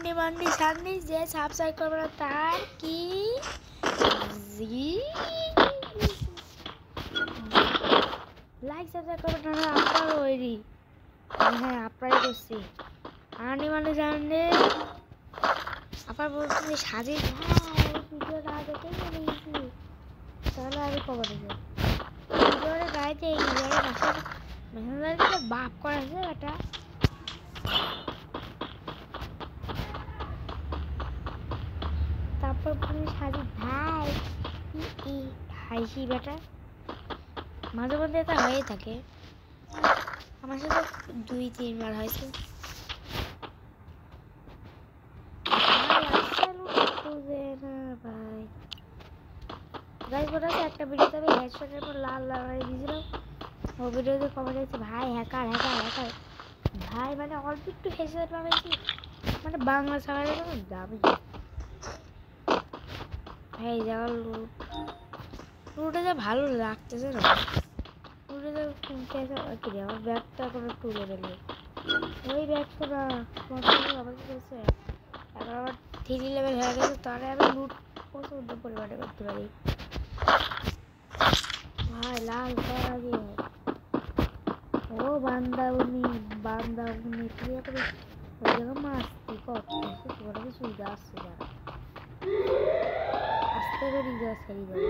আন্ডি মান্ডি সান্ডি যে সাবস্ক্রাইব করবে না তার কি লাইক সাবস্ক্রাইব করবে না আপনার ওইরি হ্যাঁ আপনারই করছি আন্ডি মান্ডি সান্ডি আপনার বলছি সাজিদ ভিডিওটা আগে থেকে নিয়েছি তাহলে আমি খবর দেবো ভিডিওটা গাইতে এই মেসেঞ্জারে বাপ করেছে এটা তারপর বলি সাজিদ ভাই হাসি বেটা মাঝে মধ্যে এটা হয়ে থাকে আমার সাথে 2-3 বার হয়েছে ভাই গাইস বলা আছে একটা ভিডিওতে আমি হেডশটের পর লাল লাগাই দিয়েছিলাম ও ভিডিওতে কমেন্ট আছে ভাই হ্যাকার ভাই মানে অল্প একটু হেডশট লাগাইছি মানে বাংলা ছাড়ালে কোনো দামি এই জায়গা লুটে যা ভালো লাগতেছে না লুটে যা কিনতে কি রে আমার ব্যাগটা কোনো তুলে দিলে ওই ব্যাগটা না আমার কাছে এখন আমার 3 লেভেল হয়ে গেছে তাহলে আমি লুট প্রচুর পরিমাণে করতে পারি ভাই লাল করা দিয়ে ও বান্দাউনি ক্রিয়া করে ওই জায়গা মাস্তি করতেছে তোরা কিছু আসছে না আস্তে করে যা সারি যাবে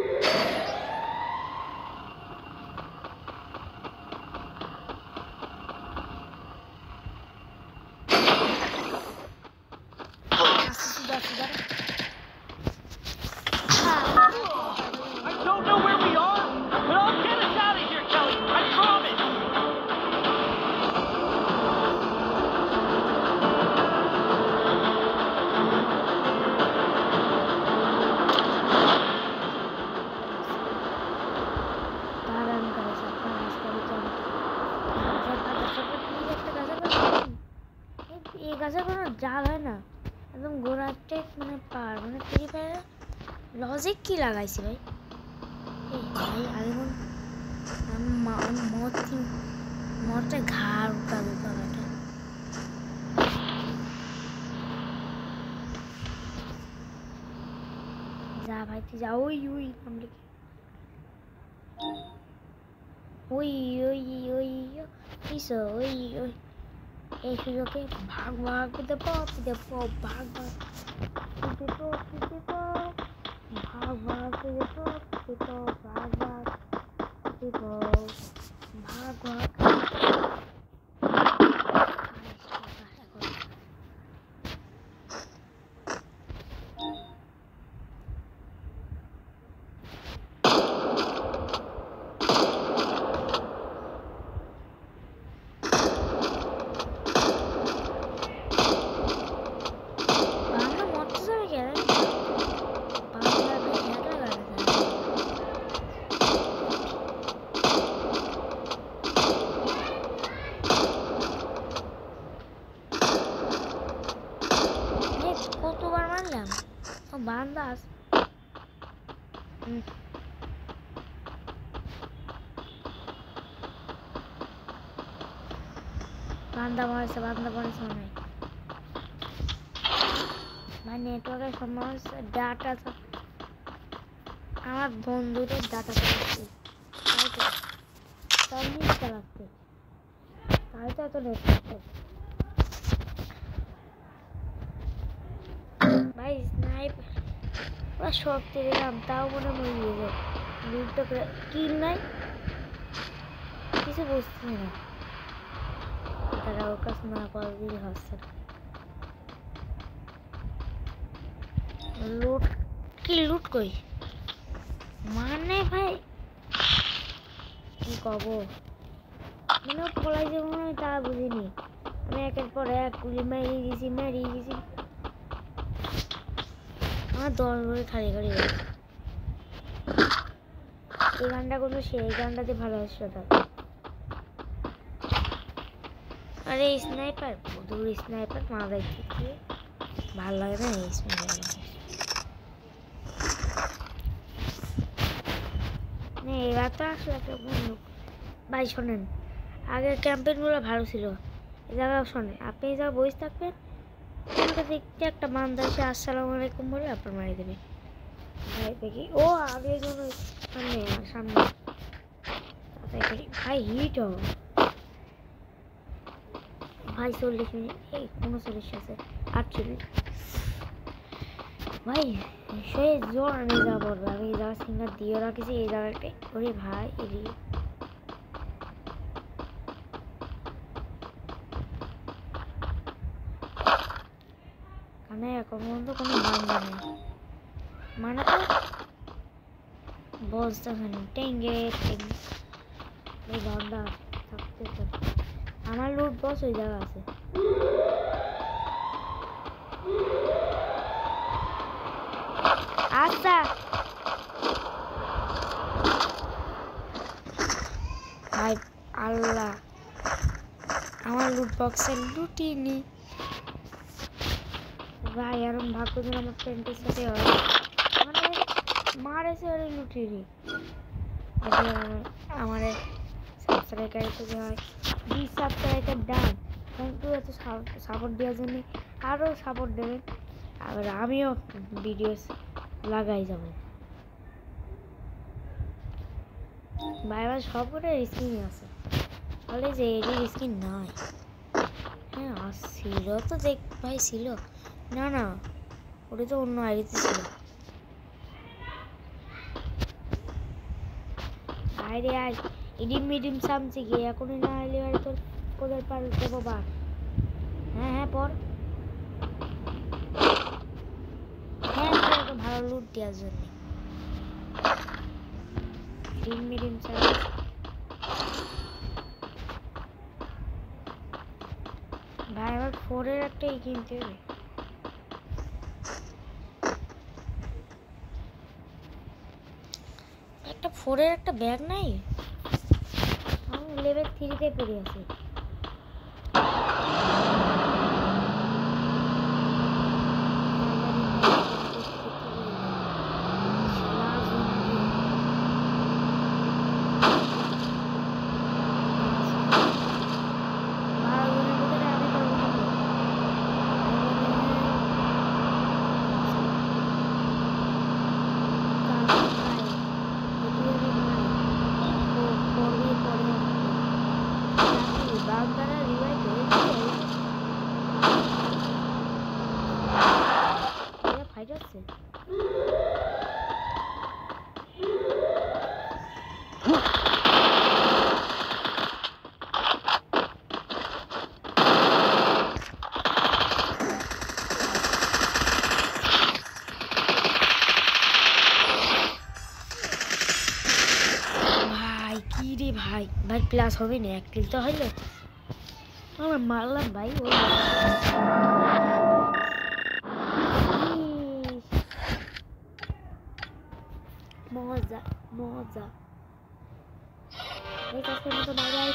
এই গাছে কোনো জাল হয় না একদম গোড়াতে মানে পার মানে ফ্রি ফায়ার লজিক কি লাগাইছি ভাই এই ভাই আমি মরতে ঘাড় উঠা দুটা বেটা যা ভাই তুই যা ওই নাম লিখে ওই কিসো ওই এই সুযোগে ভাগ দেবো ভাগ কতবার মারলাম বান্দাস বান্দা মারছে অনেক মানে নেটওয়ার্কের সমস্যা ডাটা আমার বন্ধুদের ডাটা চালাচ্ছে তাই চালাচ্ছে তাই তো এত নেটওয়ার্ক ভাই স্নাইপার ওরা শক্তি দিলাম তাও মনে মরিয়ে যায় লুটটা কিল নাই কিছু বুঝছি না তারা ওর কাছে না পাওয়া দিয়ে হচ্ছে লুট কই মানে ভাই কি কব মানে পলাই যে মনে হয় তা বুঝিনি আমি একের পর এক গুলি মারিয়ে গেছি আমার 10 করে খালি এই গানটা কোনো সেই গানটাতে ভালো আসছে আরে স্নাইপার দূর স্নাইপার মারা দেখতে ভালো লাগে না এই স্নাইপার এবার তো আসলে একটা বন্ধু ভাই শোনেন আগের ক্যাম্পেইনগুলো ভালো ছিল এই জায়গায় শোনেন আপনি এই জায়গায় বসে থাকবেন দেখতে দেখতে একটা বান্দা এসে আসসালামু আলাইকুম বলে আপনার মারি দেবে। ভাই দেখি ও আগে জন্য সামনে সামনে ভাই হিট হবে ভাই 40 মিনিট এই 39 আছে 48 ভাই সে জোর নিয়ে যা পড়বে আমি এই জায়গা সিঙ্গার দিয়ে রাখেছি এই জায়গাটায় ওরে ভাই এদিকে কানে এখন পর্যন্ত কোনো বান্দা নেই মানে তো বলতেছেন টেঙ্গে এই বান্দা থাকতে আমার লুট বস ওই জায়গা আছে আচ্ছা ভাই আল্লাহ আমার লুট বক্সে লুটিনি ভাই এরম ভাগ্য দিন আমার ফ্রেন্ডের সাথে হয় মানে মারেছে ওরে লুটিনি আমার সাবস্ক্রাইবার করতে হয় 20 সাবস্ক্রাইবার ডান কিন্তু এত সাপোর্ট দেওয়ার জন্য আরও সাপোর্ট দেবেন আবার আমিও ভিডিও লাগাই যাব ভাই আমার সবকটা স্ক্রিন আছে বলে যে এর স্ক্রিন নাই হ্যাঁ ছিল তো দেখ ভাই ছিল না না ওটা তো অন্য আইডিতে ছিল আরে আয় ইডিম মিডিম সামছে গিয়ে এখনই না এলে আর তোর কোদের পার দেবো বা হ্যাঁ হ্যাঁ পর হ্যাঁ তোকে ভালো লুট দেওয়ার জন্য ইডিম মিডিম সামছে ভাই আমার 4-এর একটাই কিনতে হবে একটা 4-এর একটা ব্যাগ নাই আমি লেভেল 3-তে পড়ে আছি ভাই ভাই প্লাস হবে না এক কিল তো হইলো আমরা মারলাম ভাই ওই মজা মজা এই কাছে মতো না যাই